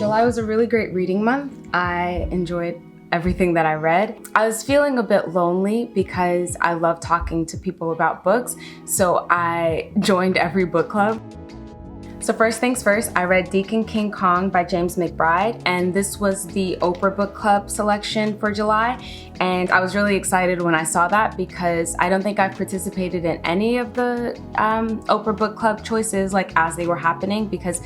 July was a really great reading month. I enjoyed everything that I read. I was feeling a bit lonely because I love talking to people about books, so I joined every book club. So first things first, I read Deacon King Kong by James McBride, and this was the Oprah Book Club selection for July. And I was really excited when I saw that because I don't think I've participated in any of the Oprah Book Club choices like as they were happening, because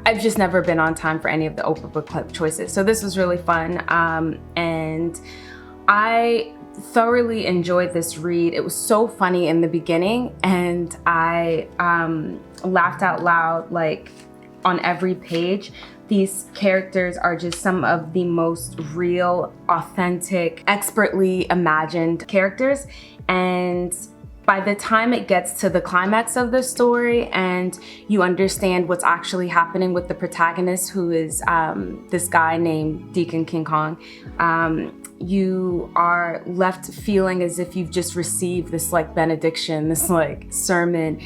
I've just never been on time for any of the Oprah Book Club choices. So this was really fun, and I thoroughly enjoyed this read. It was so funny in the beginning, and I laughed out loud like on every page. These characters are just some of the most real, authentic, expertly imagined characters, and by the time it gets to the climax of the story and you understand what's actually happening with the protagonist, who is this guy named Deacon King Kong, you are left feeling as if you've just received this like benediction, this like sermon,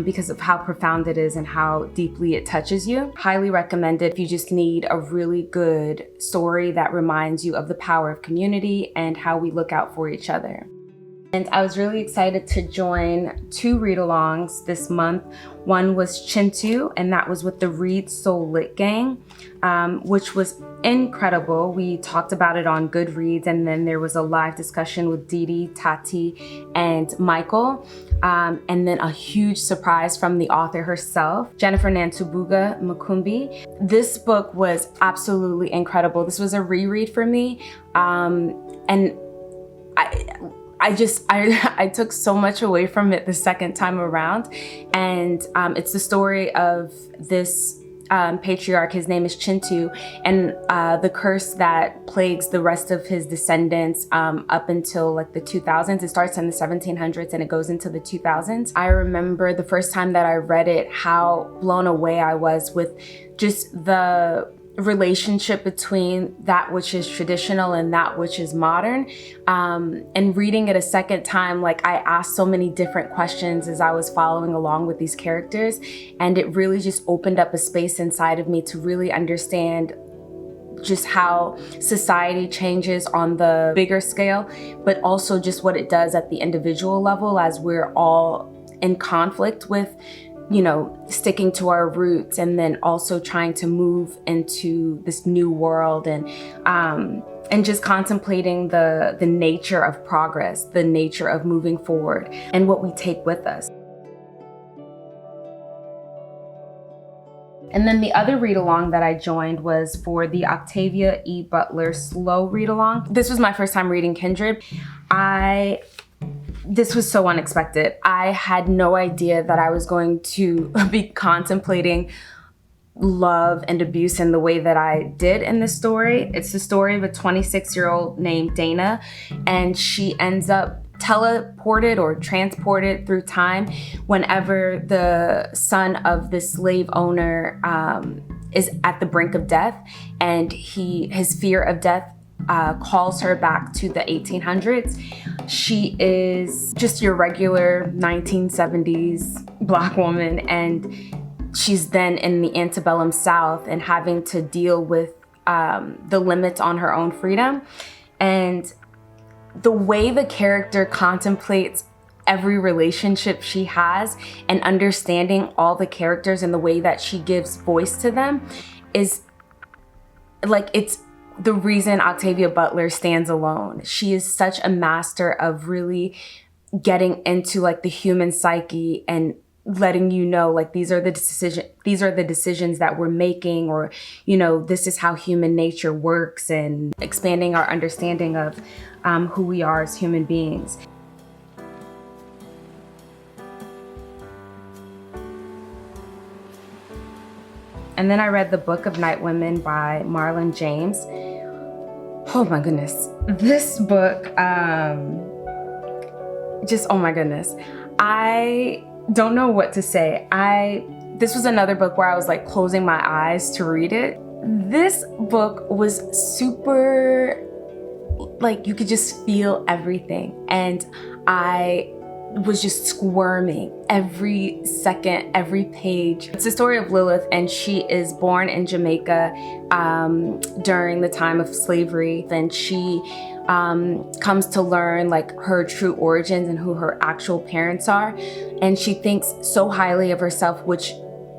because of how profound it is and how deeply it touches you. Highly recommended if you just need a really good story that reminds you of the power of community and how we look out for each other. And I was really excited to join 2 read-alongs this month. One was Chintu, and that was with the Read Soul Lit Gang, which was incredible. We talked about it on Goodreads, and then there was a live discussion with Didi, Tati, and Michael. And then a huge surprise from the author herself, Jennifer Nantubuga Mukumbi. This book was absolutely incredible. This was a reread for me, and I took so much away from it the second time around. And it's the story of this patriarch. His name is Chintu, and the curse that plagues the rest of his descendants up until like the 2000s. It starts in the 1700s and it goes into the 2000s. I remember the first time that I read it, how blown away I was with just the relationship between that which is traditional and that which is modern. And reading it a second time, like I asked so many different questions as I was following along with these characters, and it really just opened up a space inside of me to really understand just how society changes on the bigger scale, but also just what it does at the individual level as we're all in conflict with, you know, sticking to our roots and then also trying to move into this new world, and just contemplating the nature of progress, the nature of moving forward, and what we take with us. And then the other read-along that I joined was for the Octavia E. Butler Slow read-along. This was my first time reading Kindred. This was so unexpected. I had no idea that I was going to be contemplating love and abuse in the way that I did in this story. It's the story of a 26-year-old named Dana, and she ends up teleported or transported through time whenever the son of the slave owner is at the brink of death, and his fear of death calls her back to the 1800s. She is just your regular 1970s Black woman, and she's then in the antebellum South and having to deal with the limits on her own freedom. And the way the character contemplates every relationship she has and understanding all the characters and the way that she gives voice to them is like, it's the reason Octavia Butler stands alone. She is such a master of really getting into like the human psyche and letting you know, like, these are the decisions that we're making, or, you know, this is how human nature works, and expanding our understanding of who we are as human beings. And then I read The Book of Night Women by Marlon James. Oh my goodness. This book, oh my goodness. I don't know what to say. This was another book where I was like closing my eyes to read it. This book was super, like, you could just feel everything. And I was just squirming every second, every page. It's the story of Lilith, and she is born in Jamaica during the time of slavery. Then she comes to learn like her true origins and who her actual parents are. And she thinks so highly of herself, which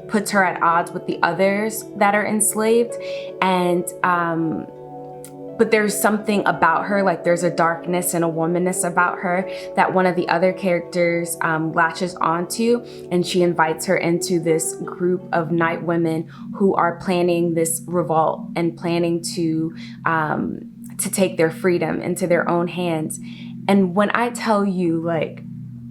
puts her at odds with the others that are enslaved. And but there's something about her, like there's a darkness and a womanness about her that one of the other characters latches onto, and she invites her into this group of night women who are planning this revolt and planning to take their freedom into their own hands. And when I tell you, like,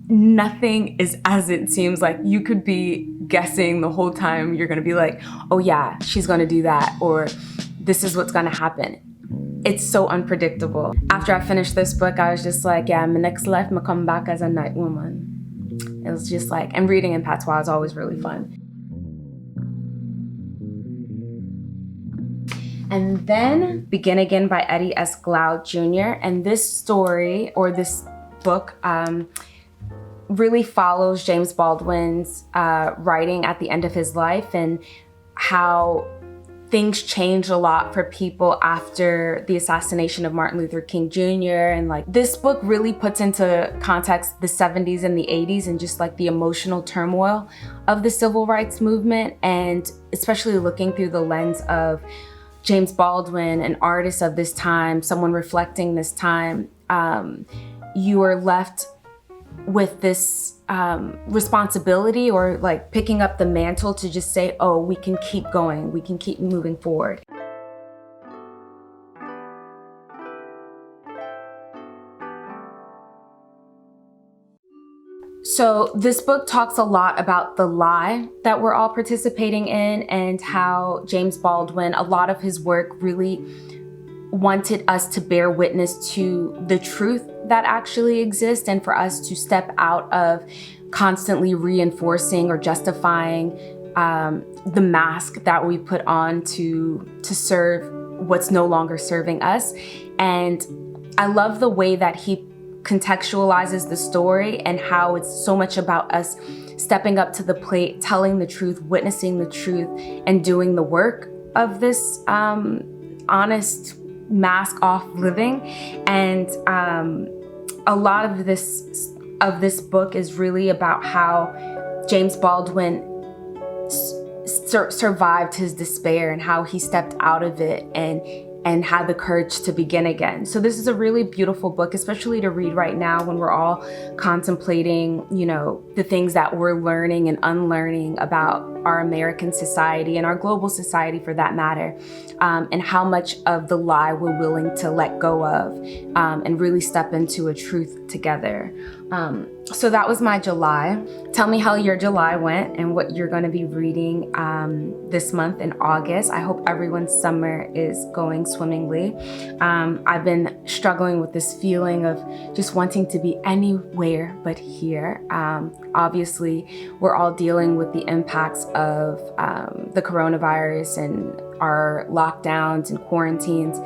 nothing is as it seems, like you could be guessing the whole time. You're gonna be like, oh yeah, she's gonna do that, or this is what's gonna happen. It's so unpredictable. After I finished this book, I was just like, yeah, my next life, I'm gonna come back as a night woman. It was just like, and reading in patois is always really fun. And then Begin Again by Eddie S. Glaude Jr. And this story, or this book, really follows James Baldwin's writing at the end of his life, and how things changed a lot for people after the assassination of Martin Luther King Jr. And like, this book really puts into context the 70s and the 80s and just like the emotional turmoil of the civil rights movement, and especially looking through the lens of James Baldwin, an artist of this time, someone reflecting this time. You are left with this responsibility, or like picking up the mantle to just say, oh, we can keep going, we can keep moving forward. So this book talks a lot about the lie that we're all participating in, and how James Baldwin, a lot of his work really wanted us to bear witness to the truth that actually exists, and for us to step out of constantly reinforcing or justifying the mask that we put on to serve what's no longer serving us. And I love the way that he contextualizes the story, and how it's so much about us stepping up to the plate, telling the truth, witnessing the truth, and doing the work of this honest, mask off living. And a lot of this book is really about how James Baldwin survived his despair, and how he stepped out of it and had the courage to begin again. So this is a really beautiful book, especially to read right now when we're all contemplating, you know, the things that we're learning and unlearning about our American society and our global society for that matter, and how much of the lie we're willing to let go of, and really step into a truth together. So that was my July. Tell me how your July went and what you're going to be reading this month in August. I hope everyone's summer is going swimmingly. I've been struggling with this feeling of just wanting to be anywhere but here. Obviously, we're all dealing with the impacts of the coronavirus and our lockdowns and quarantines.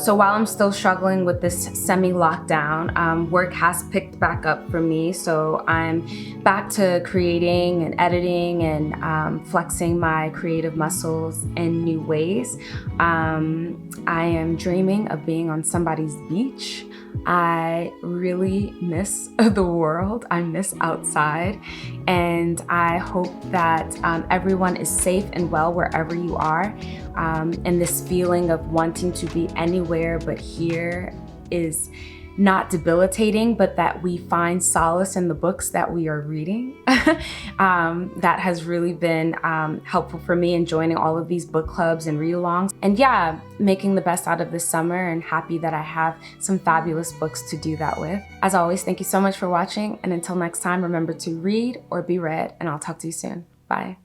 So while I'm still struggling with this semi-lockdown, work has picked back up for me. So I'm back to creating and editing and flexing my creative muscles in new ways. I am dreaming of being on somebody's beach. I really miss the world. I miss outside. And I hope that everyone is safe and well wherever you are. And this feeling of wanting to be anywhere but here is not debilitating, but that we find solace in the books that we are reading. That has really been helpful for me in joining all of these book clubs and read-alongs. And yeah, making the best out of this summer, and happy that I have some fabulous books to do that with. As always, thank you so much for watching. And until next time, remember to read or be read, and I'll talk to you soon. Bye.